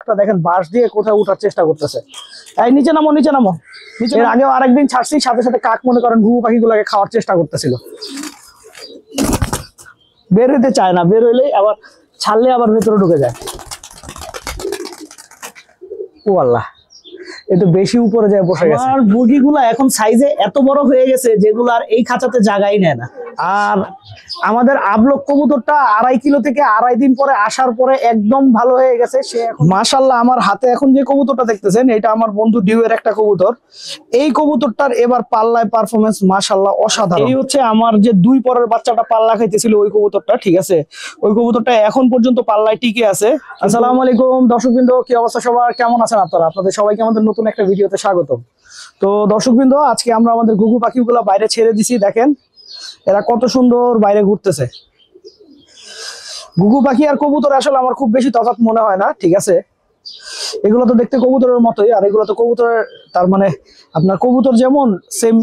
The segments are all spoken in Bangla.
একটা দেখেন বাঁশ দিয়ে কোথাও উঠার চেষ্টা করতেছে। এই নিচে নামো নিচে নামো। এর আগেও আরেকদিন ছাড়ছি, সাথে সাথে কাক মনে করেন ঘুঘু পাখিগুলোকে খাওয়ার চেষ্টা করতেছিল। বের হইতে চায় না, বের হইলেই আবার ছাড়লে আবার ভেতরে ঢুকে যায়। ও আল্লাহ, এ তো বেশি উপরে যায় বসে গেছে। আর মুরগিগুলা এখন সাইজে এত বড় হয়ে গেছে যেগুলো আর এই খাঁচাতে জায়গাই নেয় না। আর আমাদের আবলক কবুতরটা 2.5 কিলো থেকে 2.5 দিন পরে আসার পরে একদম ভালো হয়ে গেছে সে। মাশাআল্লাহ, আমার হাতে এখন যে কবুতরটা দেখতেছেন এটা আমার বন্ধু ডিউয়ের একটা কবুতর। এই কবুতরটার এবার পাল্লায় পারফরমেন্স মাশাআল্লাহ অসাধারণ। এই হচ্ছে আমার যে 2 পরের বাচ্চাটা পাল্লা খাইতেছিল ওই কবুতরটা, ঠিক আছে। ওই কবুতরটা এখন পর্যন্ত পাল্লায় টিকে আছে। আসসালামু আলাইকুম দর্শকবৃন্দ, কি অবস্থা সবার, কেমন আছেন আপনারা? আপনাদের সবাইকে আমাদের নতুন একটা ভিডিওতে স্বাগতম। তো দর্শকবৃন্দ, আজকে আমরা আমাদের ঘুঘু পাখিগুলো বাইরে ছেড়ে দিছি। দেখেন এরা কত সুন্দর বাইরে ঘুরতেছে। ঘুঘু পাখি আর কবুতর আসলে আমার খুব বেশি তফাৎ মনে হয় না, ঠিক আছে। এগুলো তো দেখতে কবুতরের মতোই, আর এগুলো তো কবুতরের, তার মানে আপনার কবুতর যেমন সেম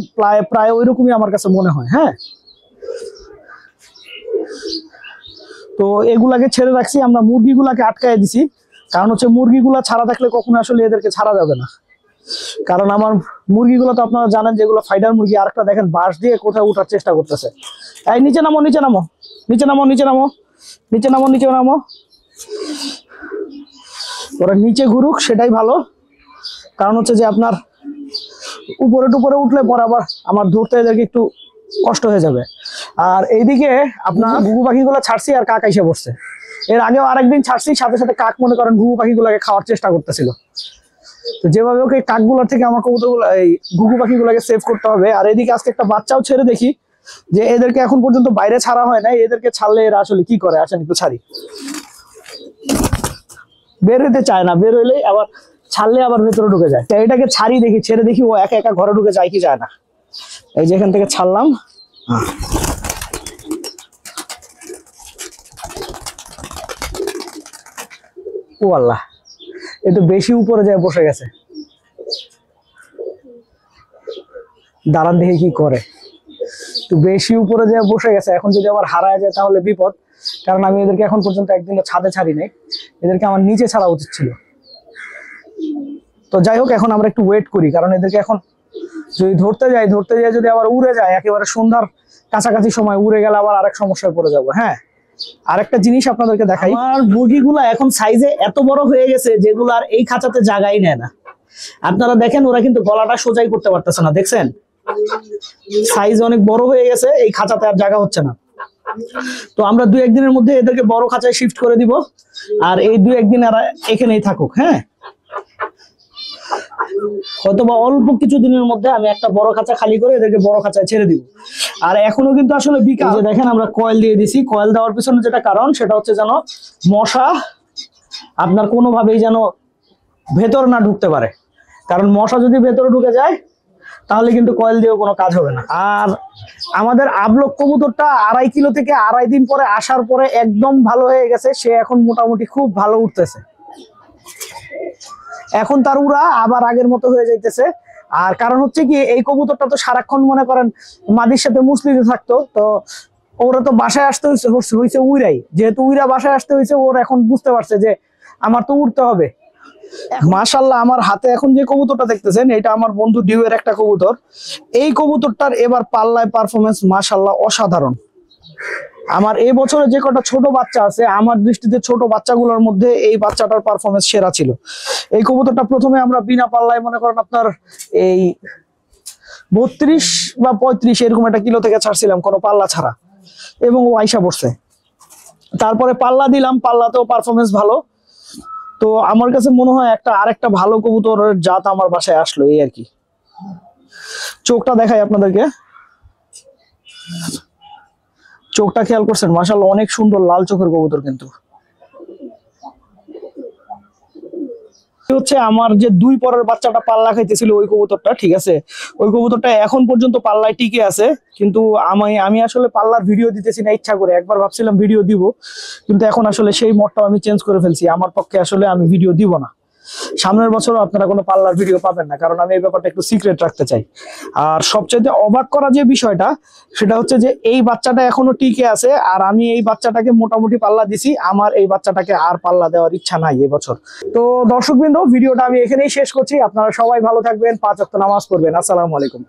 প্রায় ওইরকমই আমার কাছে মনে হয়। হ্যাঁ, তো এগুলাকে ছেড়ে রাখছি, আমরা মুরগিগুলাকে আটকায় দিছি। কারণ হচ্ছে মুরগিগুলা ছাড়া থাকলে কখনো আসলে এদেরকে ছাড়া যাবে না। কারণ আমার মুরগিগুলো তো আপনারা জানেন যেগুলো ফাইডার মুরগি। আরেকটা দেখেন বাঁশ দিয়ে কোথাও উঠার চেষ্টা করতেছে। এই নিচে নামো নিচে নামো নিচে নামো নিচে নামো নিচে নামো নিচে নামো। ওরা নিচে ঘুরুক, সেটাই ভালো। কারণ হচ্ছে যে আপনার উপরে টুপরে উঠলে পরে আবার আমার ধরতে এদেরকে একটু কষ্ট হয়ে যাবে। আর এইদিকে আপনার ঘুঘু পাখিগুলো ছাড়ছি আর কাক এসে বসছে। এর আগেও আরেকদিন ছাড়ছি, সাথে সাথে কাক মনে করেন ঘুঘু পাখিগুলোকে খাওয়ার চেষ্টা করতেছিল। তো যেভাবে ওকে কাকগুলোর থেকে আমার কবুতরগুলো, এই ঘুঘু পাখিগুলোকে সেভ করতে হবে। আর এদিকে আজকে একটা বাচ্চাও ছেড়ে দেখি, যে এদেরকে এখন পর্যন্ত বাইরে ছাড়া হয় না। এদেরকে ছাড়লে এরা আসলে কি করে, আসেন একটু ছাড়ি। বের হইতে চায় না, বের হইলেই আবার ছাড়লে আবার ভেতরে ঢুকে যায়। তো এটাকে ছাড়ি দেখি, ছেড়ে দেখি ও একা একা ঘরে ঢুকে যায় কি যায় না। এই যে এখান থেকে ছাড়লাম। ও আল্লাহ, এ তো বেশি উপরে যায় বসে গেছে। দাঁড়ান দেখে কি করে। তো বেশি উপরে যায় বসে গেছে, এখন যদি আবার হারায় যায় তাহলে বিপদ। কারণ আমি এদেরকে এখন পর্যন্ত একদিনও ছাদে ছাড়ি নাই, এদেরকে আমার নিচে ছাড়া উচিত ছিল। তো যাই হোক, এখন আমরা একটু ওয়েট করি, কারণ এদেরকে এখন যদি ধরতে যাই যদি আবার উড়ে যায়, একেবারে সন্ধ্যার কাছাকাছি সময় উড়ে গেলে আবার আরেক সমস্যায় পড়ে যাবো। হ্যাঁ, আরেকটা জিনিস আপনাদেরকে দেখাই। আমার মুরগিগুলো এখন সাইজে এত বড় হয়ে গেছে যেগুলো আর এই খাঁচাতে জায়গাই নেয় না। আপনারা দেখেন ওরা কিন্তু গলাটা সোজাই করতে পারতেছে না, দেখছেন? সাইজ অনেক বড় হয়ে গেছে, এই খাঁচাতে আর জায়গা হচ্ছে না। তো আমরা 2-1 দিনের মধ্যে এদেরকে বড় খাঁচায় শিফট করে দিব। আর এই 2-1 দিন এরা এখানেই থাকুক। হ্যাঁ, হয়তোবা অল্প কিছু দিনের মধ্যে আমি একটা বড় খাঁচা খালি করে এদেরকে বড় খাঁচায় ছেড়ে দিব। আর এখনো কিন্তু আসলে বিকাল, দেখেন আমরা কয়েল দিয়ে দিছি। কয়েল দেওয়ার পিছনে যেটা কারণ, সেটা হচ্ছে যেন মশা আপনার কোনোভাবেই যেন ভেতর না ঢুকতে পারে। কারণ মশা যদি ভেতরে ঢুকে যায় তাহলে কিন্তু কয়েল দিয়েও কোনো কাজ হবে না। আর আমাদের আবলক কবুতরটা 2.5 কিলো থেকে 2.5 দিন পরে আসার পরে একদম ভালো হয়ে গেছে। সে এখন মোটামুটি খুব ভালো উঠতেছে। এখন তার উড়া আবার আগের মতো হয়ে যাইতেছে। আর কারণ হচ্ছে কি, এই কবুতরটা তো সারাক্ষণ মনে করেন মাদির সাথে মুসলিতে থাকতো। তো ওরা তো বাসায় আসতে হয়েছে উইরাই, যেহেতু উইরা বাসায় আসতে হয়েছে, ওর এখন বুঝতে পারছে যে আমার তো উঠতে হবে। মাশাআল্লাহ, আমার হাতে এখন যে কবুতরটা দেখতেছেন এটা আমার বন্ধু ডিউয়ের একটা কবুতর। এই কবুতরটার এবার পাল্লায় পারফরমেন্স মাশাআল্লাহ অসাধারণ। আমার এই বছরে যে কটা ছোট বাচ্চা আছে, আমার দৃষ্টিতে ছোট বাচ্চাগুলোর মধ্যে এই বাচ্চাটার পারফরমেন্স সেরা ছিল। এই কবুতরটা প্রথমে আমরা বিনা পাল্লায় মনে করেন আপনার এই 32 বা 35 এরকম একটা কিলো থেকে ছাড়ছিলাম কোনো পাল্লা ছাড়া, এবং ও আইসা পড়ছে। তারপরে পাল্লা দিলাম, পাল্লাতেও পারফরমেন্স ভালো। তো আমার কাছে মনে হয় আরেকটা ভালো কবুতরের জাত আমার বাসায় আসলো, এই আর কি। চোখটা দেখাই আপনাদেরকে, চোখটা খেয়াল করছেন? মাশাআল্লাহ, অনেক সুন্দর লাল চোখের কবুতর। কিন্তু হচ্ছে আমার যে 2 পরের বাচ্চাটা পাল্লা খাইতেছিল ওই কবুতরটা, ঠিক আছে। ওই কবুতরটা এখন পর্যন্ত পাল্লায় টিকে আছে। কিন্তু আমি আসলে পাল্লার ভিডিও দিতেছি না ইচ্ছা করে। একবার ভাবছিলাম ভিডিও দিব, কিন্তু এখন আসলে সেই মোডটা আমি চেঞ্জ করে ফেলছি। আমার পক্ষে আসলে আমি ভিডিও দিব না। সামনের বছর আপনারা কোনো পাল্লার ভিডিও পাবেন না, কারণ আমি এই ব্যাপারটা একটু সিক্রেট রাখতে চাই। আর সবচেয়ে অবাক করা যে বিষয়টা, সেটা হচ্ছে যে এই বাচ্চাটা এখনো টিকে আছে, আর আমি এই বাচ্চাটাকে মোটামুটি পাল্লা দিছি। আমার এই বাচ্চাটাকে আর পাল্লা দেওয়ার ইচ্ছা নাই এবছর। তো দর্শকবৃন্দ, ভিডিওটা আমি এখানেই শেষ করছি। আপনারা সবাই ভালো থাকবেন, 5 ওয়াক্ত নামাজ পড়বেন। আসসালামু আলাইকুম।